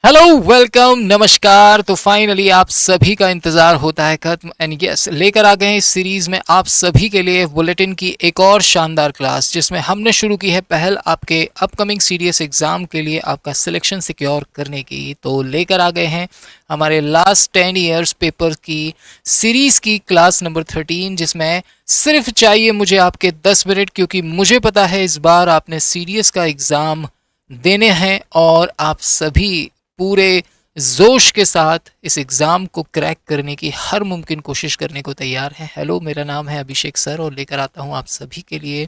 Hello, welcome, नमस्कार। तो finally आप सभी का इंतज़ार होता है खत्म एंड यस, लेकर आ गए हैं इस सीरीज़ में आप सभी के लिए बुलेटिन की एक और शानदार क्लास, जिसमें हमने शुरू की है पहल आपके अपकमिंग सीडीएस एग्ज़ाम के लिए आपका सिलेक्शन सिक्योर करने की। तो लेकर आ गए हैं हमारे लास्ट 10 ईयर्स पेपर की सीरीज़ की क्लास नंबर 13, जिसमें सिर्फ चाहिए मुझे आपके 10 मिनट, क्योंकि मुझे पता है इस बार आपने सीडीएस का एग्ज़ाम देने हैं और आप सभी पूरे जोश के साथ इस एग्ज़ाम को क्रैक करने की हर मुमकिन कोशिश करने को तैयार हैं। हेलो, मेरा नाम है अभिषेक सर और लेकर आता हूं आप सभी के लिए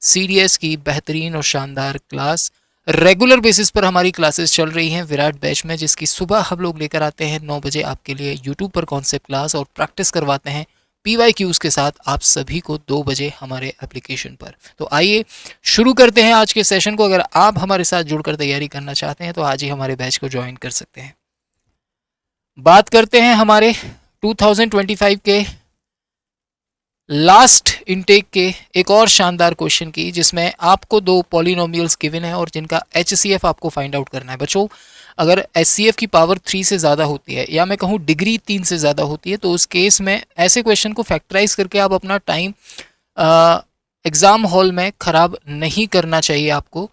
सीडीएस की बेहतरीन और शानदार क्लास। रेगुलर बेसिस पर हमारी क्लासेस चल रही हैं विराट बैच में, जिसकी सुबह हम लोग लेकर आते हैं 9 बजे आपके लिए यूट्यूब पर कॉन्सेप्ट क्लास और प्रैक्टिस करवाते हैं PYQs के साथ आप सभी को 2 बजे हमारे एप्लीकेशन पर। तो आइए शुरू करते हैं आज के सेशन को। अगर आप हमारे साथ जुड़कर तैयारी करना चाहते हैं तो आज ही हमारे बैच को ज्वाइन कर सकते हैं। बात करते हैं हमारे 2025 के लास्ट इनटेक के एक और शानदार क्वेश्चन की, जिसमें आपको दो पॉलिनोमियल्स गिवन है और जिनका HCF आपको फाइंड आउट करना है। बच्चों, अगर HCF की पावर 3 से ज़्यादा होती है या मैं कहूँ डिग्री 3 से ज़्यादा होती है, तो उस केस में ऐसे क्वेश्चन को फैक्टराइज करके आप अपना टाइम एग्ज़ाम हॉल में ख़राब नहीं करना चाहिए आपको।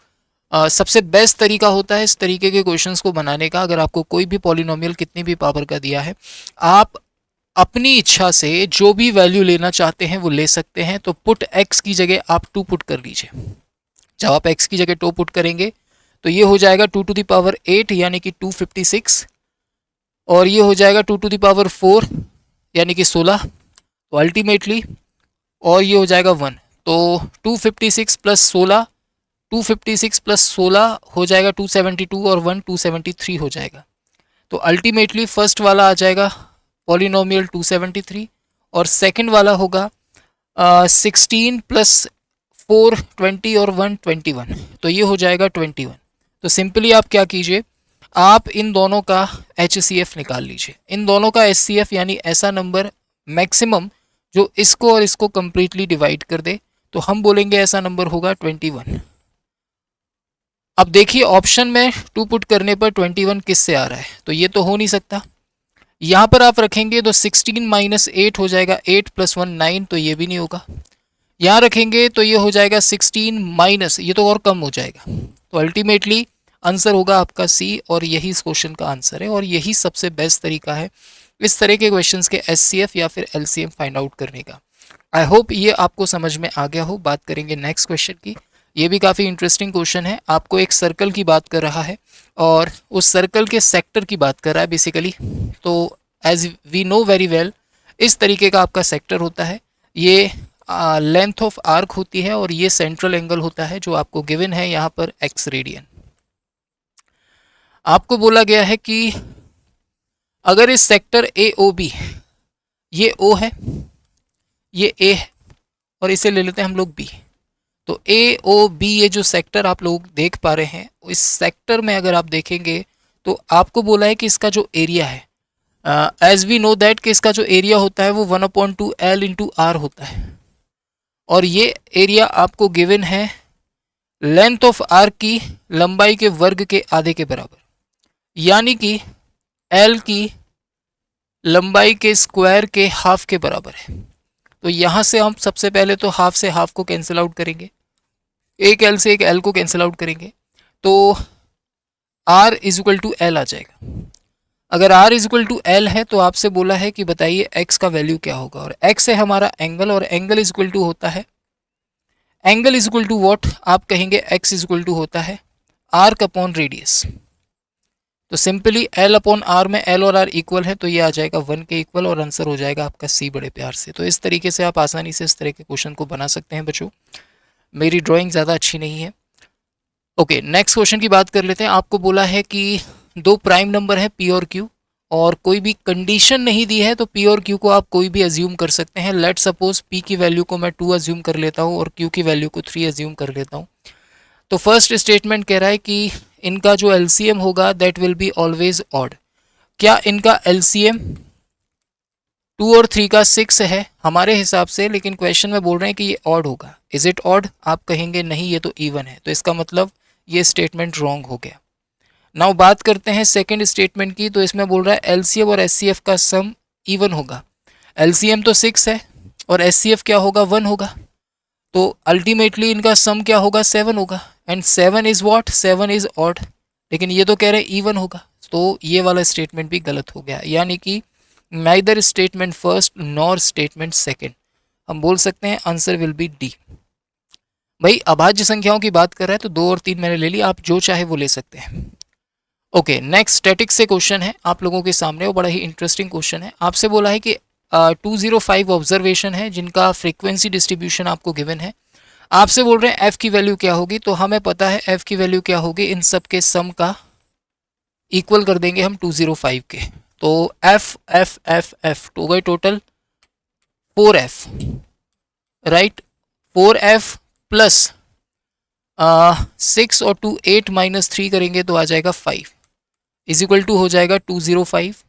सबसे बेस्ट तरीका होता है इस तरीके के क्वेश्चंस को बनाने का। अगर आपको कोई भी पॉलिनोमियल कितनी भी पावर का दिया है, आप अपनी इच्छा से जो भी वैल्यू लेना चाहते हैं वो ले सकते हैं। तो पुट x की जगह आप 2 पुट कर लीजिए। जब आप x की जगह 2 पुट करेंगे तो ये हो जाएगा 2 टू द पावर 8 यानी कि 256, और ये हो जाएगा 2 टू द पावर 4 यानी कि 16, तो अल्टीमेटली, और ये हो जाएगा 1। तो 256 प्लस 16, 256 प्लस 16 हो जाएगा 272, और 1 273 हो जाएगा। तो अल्टीमेटली फर्स्ट वाला आ जाएगा पॉलिनोमियल 273 और सेकंड वाला होगा 16 प्लस 4 20 और 1 21, तो ये हो जाएगा 21। तो सिंपली आप क्या कीजिए, आप इन दोनों का HCF निकाल लीजिए। इन दोनों का HCF यानी ऐसा नंबर मैक्सिमम जो इसको और इसको कंप्लीटली डिवाइड कर दे, तो हम बोलेंगे ऐसा नंबर होगा 21। अब देखिए ऑप्शन में 2 पुट करने पर 21 किस से आ रहा है, तो ये तो हो नहीं सकता। यहाँ पर आप रखेंगे तो 16 माइनस 8 हो जाएगा 8 प्लस 1 9, तो ये भी नहीं होगा। यहाँ रखेंगे तो ये हो जाएगा 16 माइनस, ये तो और कम हो जाएगा। तो अल्टीमेटली आंसर होगा आपका सी, और यही इस क्वेश्चन का आंसर है और यही सबसे बेस्ट तरीका है इस तरह के क्वेश्चंस के HCF या फिर LCM फाइंड आउट करने का। आई होप ये आपको समझ में आ गया हो। बात करेंगे नेक्स्ट क्वेश्चन की। ये भी काफ़ी इंटरेस्टिंग क्वेश्चन है। आपको एक सर्कल की बात कर रहा है और उस सर्कल के सेक्टर की बात कर रहा है बेसिकली। तो as we know very well, इस तरीके का आपका सेक्टर होता है। ये लेंथ ऑफ आर्क होती है और ये सेंट्रल एंगल होता है जो आपको गिवन है यहाँ पर x रेडियन। आपको बोला गया है कि अगर इस सेक्टर AOB, ये O है, ये A है, और इसे ले लेते हैं हम लोग B। तो AOB ये जो सेक्टर आप लोग देख पा रहे हैं, इस सेक्टर में अगर आप देखेंगे तो आपको बोला है कि इसका जो एरिया है, एज वी नो दैट कि इसका जो एरिया होता है वो 1/2 L इंटू R होता है, और ये एरिया आपको गिवन है लेंथ ऑफ आर्क की लंबाई के वर्ग के आधे के बराबर, यानी कि L की लंबाई के स्क्वायर के हाफ के बराबर है। तो यहाँ से हम सबसे पहले तो हाफ से हाफ को कैंसिल आउट करेंगे, एक L से एक L को कैंसिल आउट करेंगे, तो R is equal to L आ जाएगा। अगर R is equal to L है तो आपसे बोला है कि बताइए x का वैल्यू क्या होगा, और x है हमारा एंगल, और एंगल इज इक्वल टू होता है, angle is equal to what आप कहेंगे, x इज इक्वल टू होता है आर्क अपॉन रेडियस। तो सिंपली L अपॉन R में L और R इक्वल है, तो ये आ जाएगा 1 के इक्वल, और आंसर हो जाएगा आपका C बड़े प्यार से। तो इस तरीके से आप आसानी से इस तरह के क्वेश्चन को बना सकते हैं बच्चों। मेरी ड्राइंग ज़्यादा अच्छी नहीं है। ओके, नेक्स्ट क्वेश्चन की बात कर लेते हैं। आपको बोला है कि दो प्राइम नंबर है P और Q, और कोई भी कंडीशन नहीं दी है, तो P और Q को आप कोई भी अज्यूम कर सकते हैं। लेट सपोज P की वैल्यू को मैं 2 अज्यूम कर लेता हूँ और Q की वैल्यू को 3 अज्यूम कर लेता हूँ। तो फर्स्ट स्टेटमेंट कह रहा है कि इनका जो LCM होगा that will be always odd. क्या इनका LCM 2 और 3 का 6 है हमारे हिसाब से, लेकिन क्वेश्चन में बोल रहे हैं कि ये ऑड होगा। Is it odd? आप कहेंगे नहीं, ये तो इवन है, तो इसका मतलब ये स्टेटमेंट रॉन्ग हो गया। नाउ बात करते हैं सेकंड स्टेटमेंट की, तो इसमें बोल रहा है एलसीएम और एचसीएफ का सम इवन होगा। एलसीएम तो 6 है और एचसीएफ क्या होगा, 1 होगा, तो अल्टीमेटली इनका सम क्या होगा, 7 होगा। And 7 is what, 7 is odd, लेकिन ये तो कह रहे इवन होगा, तो ये वाला स्टेटमेंट भी गलत हो गया, यानी कि neither statement first nor statement second. हम बोल सकते हैं आंसर विल बी डी। भाई अभाज्य संख्याओं की बात कर रहा है तो 2 और 3 मैंने ले लिया, आप जो चाहे वो ले सकते हैं। ओके, नेक्स्ट स्टैटिक्स से क्वेश्चन है आप लोगों के सामने, वो बड़ा ही इंटरेस्टिंग क्वेश्चन है। आपसे बोला है कि 205 ऑब्जर्वेशन है जिनका फ्रीक्वेंसी डिस्ट्रीब्यूशन आपको गिवन है। आपसे बोल रहे हैं एफ की वैल्यू क्या होगी, तो हमें पता है एफ की वैल्यू क्या होगी, इन सब के सम का इक्वल कर देंगे हम 205 के, तो एफ एफ एफ एफ हो गए total 4f, right. 4f plus 6 और 2 8 माइनस 3 करेंगे तो आ जाएगा 5 इज इक्वल टू हो जाएगा 205।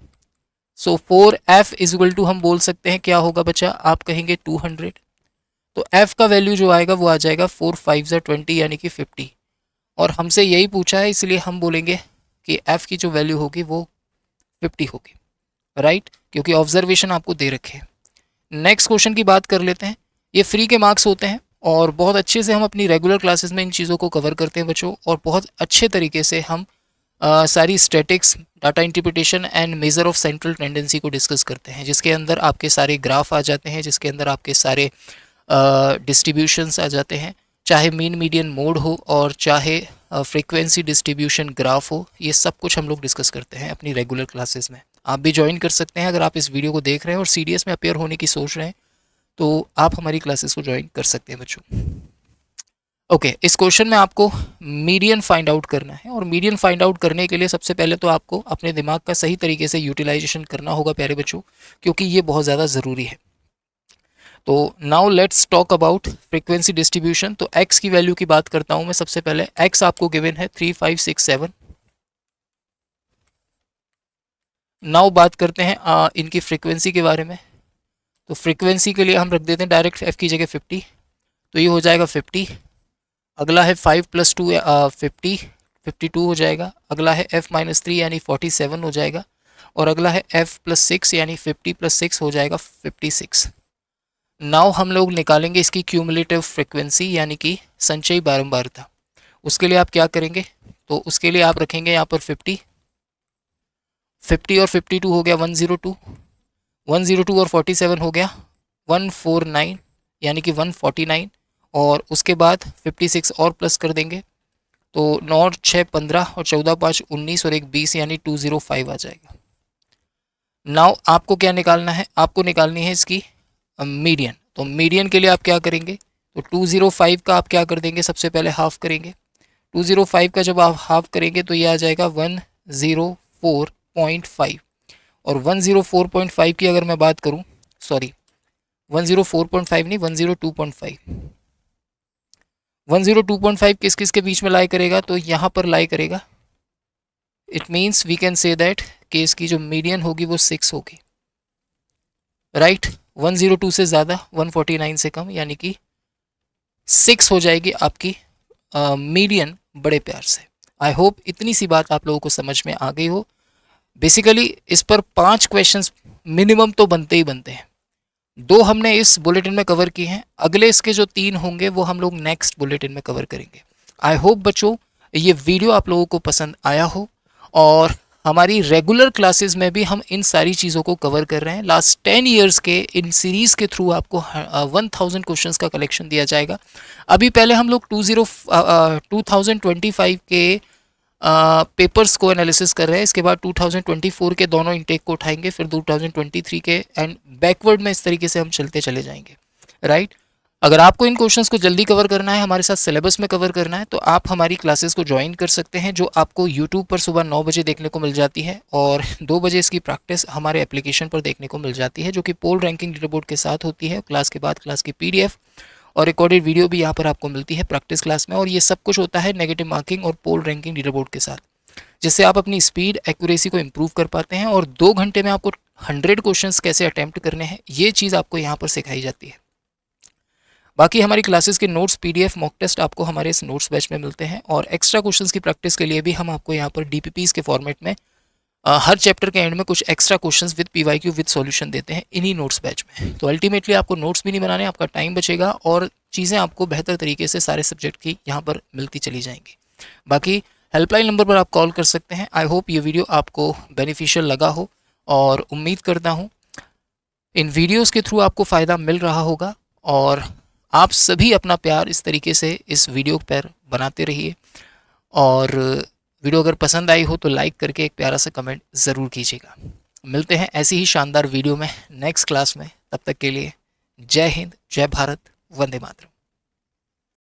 सो 4f इज इक्वल टू हम बोल सकते हैं क्या होगा बच्चा, आप कहेंगे 200, तो f का वैल्यू जो आएगा वो आ जाएगा 4 5 20 यानी कि 50, और हमसे यही पूछा है इसलिए हम बोलेंगे कि f की जो वैल्यू होगी वो 50 होगी, राइट, क्योंकि ऑब्जर्वेशन आपको दे रखे हैं। नेक्स्ट क्वेश्चन की बात कर लेते हैं। ये फ्री के मार्क्स होते हैं और बहुत अच्छे से हम अपनी रेगुलर क्लासेस में इन चीज़ों को कवर करते हैं बच्चों, और बहुत अच्छे तरीके से हम सारी statics, data interpretation and measure of central tendency को डिस्कस करते हैं, जिसके अंदर आपके सारे ग्राफ आ जाते हैं, जिसके अंदर आपके सारे डिस्ट्रीब्यूशंस आ जाते हैं, चाहे मीन मीडियन मोड हो और चाहे फ्रीक्वेंसी डिस्ट्रीब्यूशन ग्राफ हो, ये सब कुछ हम लोग डिस्कस करते हैं अपनी रेगुलर क्लासेस में। आप भी ज्वाइन कर सकते हैं अगर आप इस वीडियो को देख रहे हैं और सीडीएस में अपेयर होने की सोच रहे हैं, तो आप हमारी क्लासेस को ज्वाइन कर सकते हैं बच्चों। ओके, इस क्वेश्चन में आपको मीडियन फाइंड आउट करना है, और मीडियन फाइंड आउट करने के लिए सबसे पहले तो आपको अपने दिमाग का सही तरीके से यूटिलाइजेशन करना होगा प्यारे बच्चों, क्योंकि ये बहुत ज़्यादा ज़रूरी है। तो now let's talk about frequency distribution. तो x की वैल्यू की बात करता हूं मैं सबसे पहले। x आपको गिवन है 3567। नाउ बात करते हैं इनकी फ्रीक्वेंसी के बारे में। तो फ्रीक्वेंसी के लिए हम रख देते हैं डायरेक्ट f की जगह 50, तो ये हो जाएगा 50। अगला है 5 + 2 50, 52 हो जाएगा। अगला है f - 3 यानी 47 हो जाएगा, और अगला है f + 6 यानी 50 + 6 हो जाएगा 56। नाउ हम लोग निकालेंगे इसकी क्यूमुलेटिव फ्रीक्वेंसी यानी कि संचयी बारंबारता। उसके लिए आप क्या करेंगे, तो उसके लिए आप रखेंगे यहाँ पर 50 और 52 हो गया 102, 102 और 47 हो गया 149 यानी कि 149, और उसके बाद 56 और प्लस कर देंगे तो 9 और 6 15 और 14 5 19 और 1 20 यानी 205 आ जाएगा। नाउ आपको क्या निकालना है, आपको निकालनी है इसकी मीडियन। तो मीडियन के लिए आप क्या करेंगे, तो 205 का आप क्या कर देंगे, सबसे पहले हाफ करेंगे। 205 का जब आप हाफ करेंगे तो ये आ जाएगा 104.5, और 104.5 की अगर मैं बात करूं, सॉरी 104.5 नहीं 102.5, 102.5 किस किस के बीच में लाई करेगा, तो यहाँ पर लाई करेगा। It means we can say that कि इसकी जो मीडियन होगी वो 6 होगी, राइट। 102 से ज़्यादा, 149 से कम, यानी कि 6 हो जाएगी आपकी मीडियन बड़े प्यार से। आई होप इतनी सी बात आप लोगों को समझ में आ गई हो। बेसिकली इस पर 5 क्वेश्चंस मिनिमम तो बनते ही बनते हैं। 2 हमने इस बुलेटिन में कवर किए हैं, अगले इसके जो 3 होंगे वो हम लोग नेक्स्ट बुलेटिन में कवर करेंगे। आई होप बच्चों ये वीडियो आप लोगों को पसंद आया हो, और हमारी रेगुलर क्लासेस में भी हम इन सारी चीज़ों को कवर कर रहे हैं। लास्ट 10 इयर्स के इन सीरीज़ के थ्रू आपको 1000 क्वेश्चंस का कलेक्शन दिया जाएगा। अभी पहले हम लोग 2025 के पेपर्स को एनालिसिस कर रहे हैं, इसके बाद 2024 के दोनों इंटेक को उठाएंगे, फिर 2023 के, एंड बैकवर्ड में इस तरीके से हम चलते चले जाएंगे, राइट। अगर आपको इन क्वेश्चंस को जल्दी कवर करना है, हमारे साथ सिलेबस में कवर करना है, तो आप हमारी क्लासेस को ज्वाइन कर सकते हैं, जो आपको यूट्यूब पर सुबह 9 बजे देखने को मिल जाती है, और 2 बजे इसकी प्रैक्टिस हमारे एप्लीकेशन पर देखने को मिल जाती है, जो कि पोल रैंकिंग लीडरबोर्ड के साथ होती है। क्लास के बाद क्लास की PDF और रिकॉर्डेड वीडियो भी यहाँ पर आपको मिलती है प्रैक्टिस क्लास में, और ये सब कुछ होता है नेगेटिव मार्किंग और पोल रैंकिंग लीडरबोर्ड के साथ, जिससे आप अपनी स्पीड एक्यूरेसी को इम्प्रूव कर पाते हैं, और 2 घंटे में आपको 100 क्वेश्चंस कैसे अटैम्प्ट करने हैं ये चीज़ आपको यहाँ पर सिखाई जाती है। बाकी हमारी क्लासेस के नोट्स, पीडीएफ, मॉक टेस्ट आपको हमारे इस नोट्स बैच में मिलते हैं, और एक्स्ट्रा क्वेश्चंस की प्रैक्टिस के लिए भी हम आपको यहाँ पर डीपीपीस के फॉर्मेट में हर चैप्टर के एंड में कुछ extra questions with PYQ with solution देते हैं इन्हीं नोट्स बैच में। तो अल्टीमेटली आपको नोट्स भी नहीं बनाने, आपका टाइम बचेगा और चीज़ें आपको बेहतर तरीके से सारे सब्जेक्ट की यहाँ पर मिलती चली जाएंगी। बाकी हेल्पलाइन नंबर पर आप कॉल कर सकते हैं। आई होप ये वीडियो आपको बेनिफिशियल लगा हो, और उम्मीद करता हूँ इन वीडियोस के थ्रू आपको फ़ायदा मिल रहा होगा, और आप सभी अपना प्यार इस तरीके से इस वीडियो पर बनाते रहिए, और वीडियो अगर पसंद आई हो तो लाइक करके एक प्यारा सा कमेंट ज़रूर कीजिएगा। मिलते हैं ऐसी ही शानदार वीडियो में नेक्स्ट क्लास में। तब तक के लिए जय हिंद, जय भारत, वंदे मातरम।